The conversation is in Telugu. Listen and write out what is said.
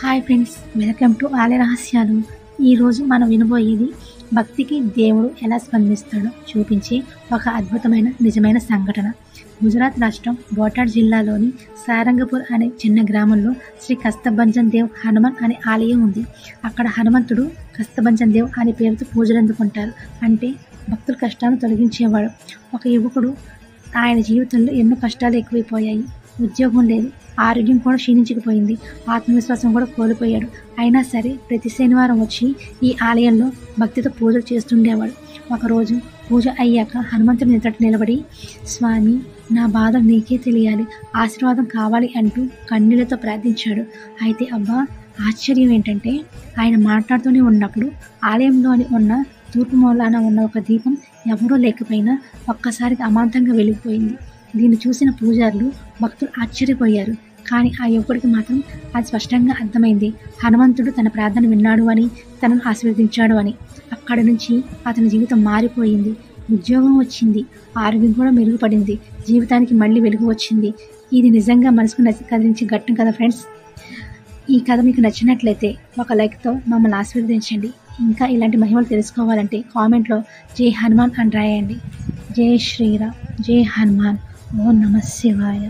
హాయ్ ఫ్రెండ్స్, వెల్కమ్ టు ఆలయ రహస్యాలు. ఈరోజు మనం వినబోయేది భక్తికి దేవుడు ఎలా స్పందిస్తాడో చూపించే ఒక అద్భుతమైన నిజమైన సంఘటన. గుజరాత్ రాష్ట్రం బోటాడ్ జిల్లాలోని సారంగపూర్ అనే చిన్న గ్రామంలో శ్రీ కస్తభంజన్ దేవ్ హనుమాన్ అనే ఆలయం ఉంది. అక్కడ హనుమంతుడు కస్తభంజన్ దేవ్ అనే పేరుతో పూజలు అందుకుంటారు. అంటే భక్తుల కష్టాలను తొలగించేవాడు. ఒక యువకుడు, ఆయన జీవితంలో ఎన్నో కష్టాలు ఎక్కువైపోయాయి. ఉద్యోగం లేదు, ఆరోగ్యం కూడా క్షీణించకపోయింది, ఆత్మవిశ్వాసం కూడా కోల్పోయాడు. అయినా సరే ప్రతి శనివారం వచ్చి ఈ ఆలయంలో భక్తితో పూజలు చేస్తుండేవాడు. ఒకరోజు పూజ అయ్యాక హనుమంతుడి ఎదుట నిలబడి, స్వామి, నా బాధ నీకే తెలియాలి, ఆశీర్వాదం కావాలి అంటూ కన్నీళ్లతో ప్రార్థించాడు. అయితే ఆశ్చర్యం ఏంటంటే, ఆయన మాట్లాడుతూనే ఉన్నప్పుడు ఆలయంలోని ఉన్న తూర్పు మూలాన ఉన్న ఒక దీపం ఎవరూ లేకపోయినా ఒక్కసారిగా అమాంతంగా వెలిగిపోయింది. దీన్ని చూసిన పూజారులు, భక్తులు ఆశ్చర్యపోయారు. కానీ ఆ యువకుడికి మాత్రం అది స్పష్టంగా అర్థమైంది. హనుమంతుడు తన ప్రార్థన విన్నాడు అని, తనను ఆశీర్వదించాడు అని. అక్కడి నుంచి అతని జీవితం మారిపోయింది. ఉద్యోగం వచ్చింది, ఆరోగ్యం కూడా మెరుగుపడింది, జీవితానికి మళ్ళీ వెలుగు వచ్చింది. ఇది నిజంగా మనసుకు కదిలించే ఘట్టం కదా ఫ్రెండ్స్. ఈ కథ మీకు నచ్చినట్లయితే ఒక లైక్తో మమ్మల్ని ఆశీర్వదించండి. ఇంకా ఇలాంటి మహిమలు తెలుసుకోవాలంటే కామెంట్లో జై హనుమాన్ అని రాయండి. జై శ్రీరామ్, జై హనుమాన్, ఓం నమః శివాయ.